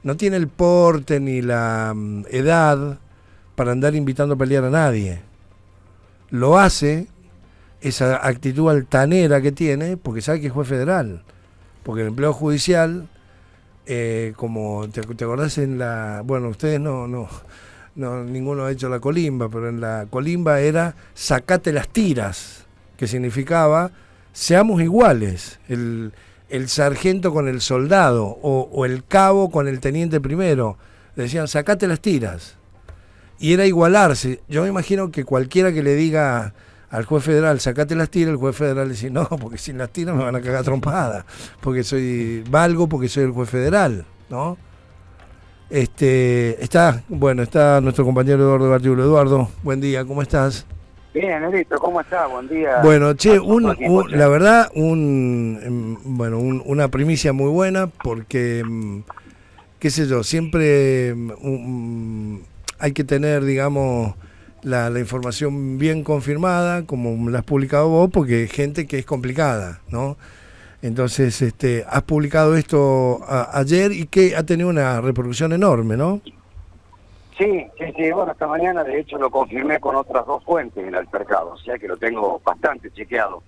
No tiene el porte ni la edad para andar invitando a pelear a nadie. Lo hace, esa actitud altanera que tiene, porque sabe que es juez federal. Porque el empleo judicial, como te acordás en la... Bueno, ustedes no, ninguno ha hecho la colimba, pero en la colimba era sacate las tiras, que significaba seamos iguales, el sargento con el soldado o el cabo con el teniente primero, decían sacate las tiras, y era igualarse. Yo me imagino que cualquiera que le diga al juez federal sacate las tiras, el juez federal dice no, porque sin las tiras me van a cagar trompada, porque valgo porque soy el juez federal, ¿no? Está nuestro compañero Eduardo Gargiulo. Eduardo, buen día, ¿cómo estás? Bien, Edito, ¿cómo estás? Buen día. Bueno, che, la verdad, una primicia muy buena porque, qué sé yo, siempre hay que tener, digamos, la información bien confirmada, como la has publicado vos, porque hay gente que es complicada, ¿no? Entonces, has publicado esto ayer y que ha tenido una repercusión enorme, ¿no? Sí, bueno, esta mañana de hecho lo confirmé con otras 2 fuentes en el mercado, o sea que lo tengo bastante chequeado.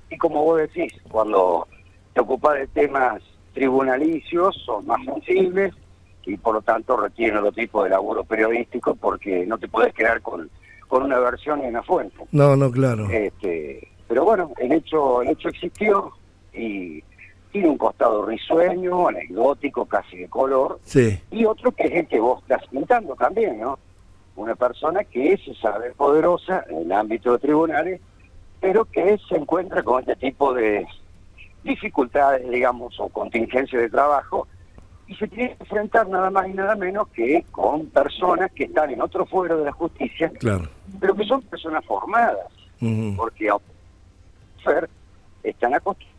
Y como vos decís, cuando te ocupas de temas tribunalicios son más sensibles y por lo tanto requieren otro tipo de laburo periodístico porque no te podés quedar con una versión y una fuente. No, claro. Pero bueno, el hecho existió y tiene un costado risueño, anecdótico, casi de color, sí. Y otro que es el que vos estás pintando también, ¿no? Una persona que se sabe poderosa en el ámbito de tribunales, pero que se encuentra con este tipo de dificultades, digamos, o contingencias de trabajo, y se tiene que enfrentar nada más y nada menos que con personas que están en otro fuero de la justicia, claro, pero que son personas formadas, porque están acostumbrados.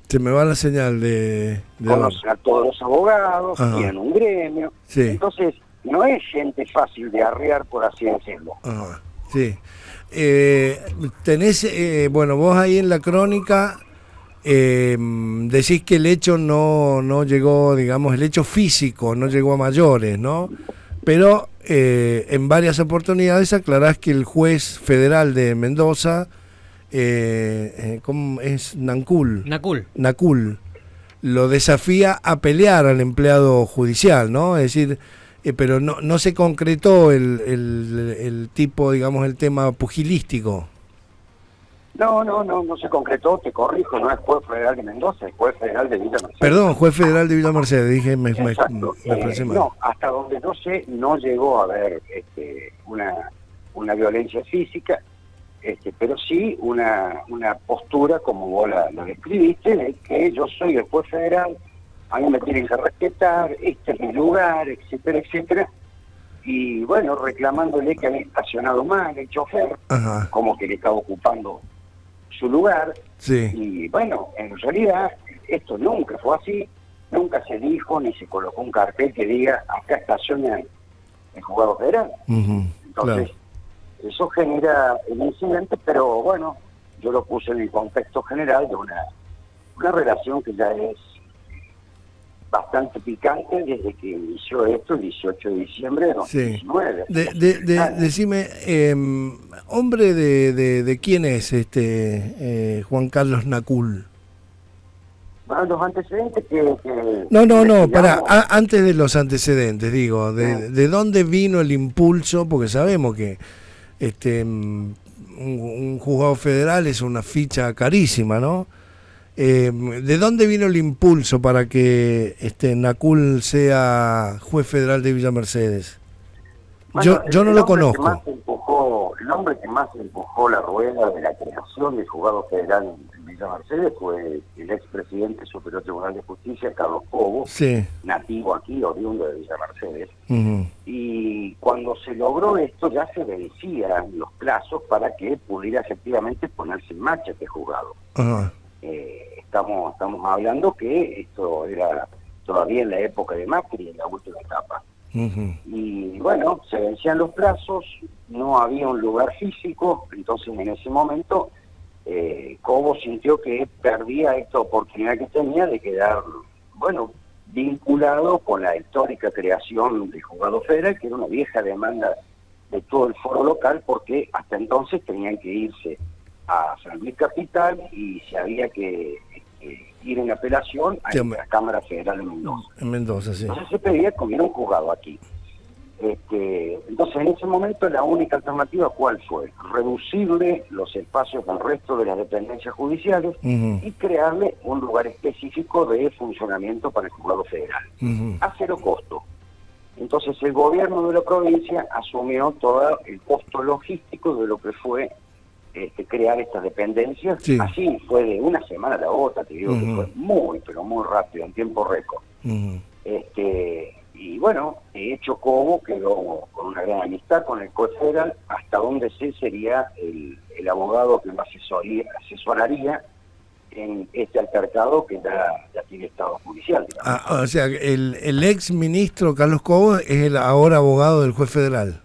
Se me va la señal de conocen a todos los abogados, tienen un gremio, sí. Entonces no es gente fácil de arrear, por así decirlo. Sí. Tenés, vos ahí en la crónica decís que el hecho no llegó, digamos, el hecho físico no llegó a mayores, ¿no? Pero en varias oportunidades aclarás que el juez federal de Mendoza, ¿cómo es? Nacul, lo desafía a pelear al empleado judicial, ¿no? Es decir, pero no se concretó el tipo, digamos, el tema pugilístico. No se concretó, te corrijo, no es juez federal de Mendoza, es juez federal de Villa Mercedes. Perdón, juez federal de Villa Mercedes, dije, me expresé mal. No, hasta donde no sé, no llegó a haber una violencia física, pero sí una postura, como vos la describiste, de que yo soy el juez federal, a mí me tienen que respetar, este es mi lugar, etcétera, etcétera. Y bueno, reclamándole que había estacionado mal el chofer, como que le estaba ocupando su lugar. Sí. Y bueno, en realidad esto nunca fue así, nunca se dijo ni se colocó un cartel que diga acá estaciona el juzgado federal. Entonces, eso genera el incidente, pero bueno, yo lo puse en el contexto general de una relación que ya es bastante picante desde que inició esto el 18 de diciembre de 2019. Decime, hombre de quién es Juan Carlos Nacul. Bueno, los antecedentes que pará, antes de los antecedentes, digo, ¿de dónde vino el impulso? Porque sabemos que un juzgado federal es una ficha carísima, ¿no? ¿De dónde vino el impulso para que Nacul sea juez federal de Villa Mercedes? Bueno, yo no lo conozco. El hombre que más empujó la rueda de la creación del juzgado federal en Villa Mercedes fue el expresidente del Superior Tribunal de Justicia, Carlos Cobo, nativo aquí, oriundo de Villa Mercedes. Y cuando se logró esto ya se vencían los plazos para que pudiera efectivamente ponerse en marcha este juzgado. Estamos hablando que esto era todavía en la época de Macri, en la última etapa. Y bueno, se vencían los plazos, no había un lugar físico, entonces en ese momento Cobo sintió que perdía esta oportunidad que tenía de quedar, bueno, vinculado con la histórica creación del juzgado federal, que era una vieja demanda de todo el foro local, porque hasta entonces tenían que irse a San Luis Capital y se había que ir en apelación a la Cámara Federal de Mendoza. En Mendoza, sí. Entonces se pedía que hubiera un juzgado aquí. Entonces en ese momento la única alternativa, ¿cuál fue? Reducirle los espacios al resto de las dependencias judiciales y crearle un lugar específico de funcionamiento para el juzgado federal, a cero costo. Entonces el gobierno de la provincia asumió todo el costo logístico de lo que fue crear estas dependencias. Sí. Así fue de una semana a la otra, te digo que fue muy, pero muy rápido, en tiempo récord. Y bueno, de hecho Cobo quedó con una gran amistad con el juez federal, hasta donde sería el abogado que lo asesoraría en este altercado que ya tiene estado judicial. O sea, el ex ministro Carlos Cobo es el ahora abogado del juez federal.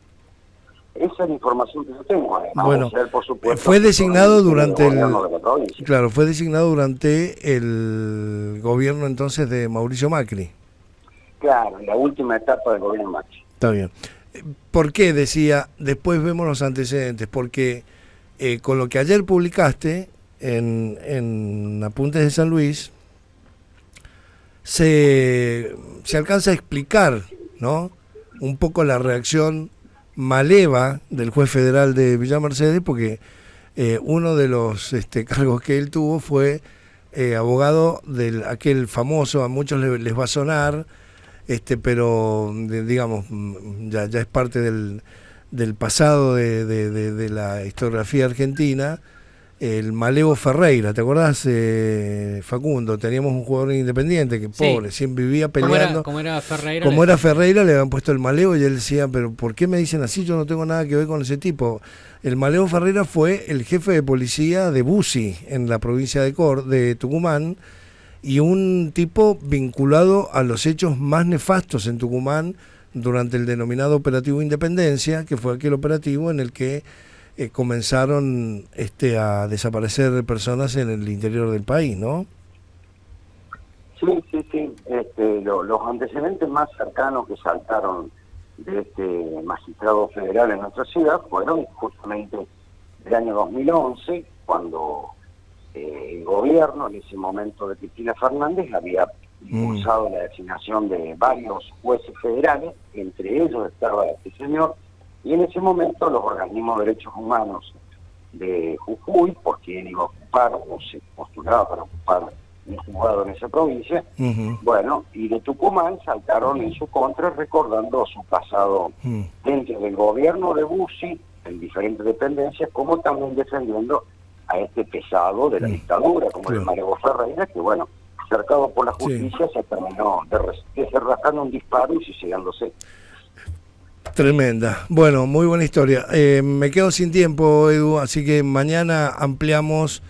Esa es la información que yo tengo. Además, bueno, por supuesto, fue designado durante fue designado durante el gobierno entonces de Mauricio Macri. Claro, en la última etapa del gobierno Macri. Está bien. ¿Por qué decía, después vemos los antecedentes? Porque con lo que ayer publicaste en Apuntes de San Luis, se alcanza a explicar, ¿no?, un poco la reacción maleva del juez federal de Villa Mercedes, porque uno de los cargos que él tuvo fue abogado de aquel famoso, a muchos les va a sonar, pero digamos ya es parte del pasado de la historiografía argentina, el Malevo Ferreira. ¿Te acordás, Facundo? Teníamos un jugador independiente que pobre, siempre vivía peleando. ¿Cómo era Ferreira? Como era Ferreira, le habían puesto el Malevo y él decía, pero ¿por qué me dicen así? Yo no tengo nada que ver con ese tipo. El Malevo Ferreira fue el jefe de policía de Bussi, en la provincia de Tucumán, y un tipo vinculado a los hechos más nefastos en Tucumán durante el denominado Operativo Independencia, que fue aquel operativo en el que comenzaron a desaparecer personas en el interior del país, ¿no? Sí. Los antecedentes más cercanos que saltaron de este magistrado federal en nuestra ciudad fueron justamente el año 2011, cuando el gobierno, en ese momento de Cristina Fernández, había impulsado la designación de varios jueces federales, entre ellos estaba este señor, y en ese momento los organismos de derechos humanos de Jujuy, porque él iba a ocupar o se postulaba para ocupar un juzgado en esa provincia, bueno, y de Tucumán saltaron en su contra recordando su pasado dentro del gobierno de Bussi, en diferentes dependencias, como también defendiendo a este pesado de la dictadura, como el Malevo Ferreira, que bueno, cercado por la justicia se terminó desenrascando un disparo y suicidándose. Tremenda. Bueno, muy buena historia. Me quedo sin tiempo, Edu, así que mañana ampliamos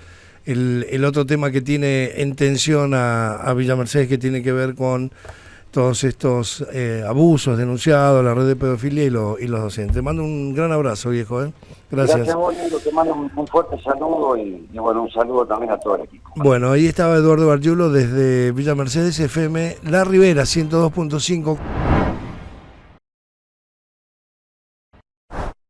el otro tema que tiene en tensión a Villa Mercedes, que tiene que ver con todos estos abusos denunciados, la red de pedofilia y los docentes. Te mando un gran abrazo, viejo. Gracias. Gracias, Bolívar. Te mando un fuerte saludo y bueno, un saludo también a todo el equipo. Bueno, ahí estaba Eduardo Bargiulo desde Villa Mercedes, FM La Ribera 102.5.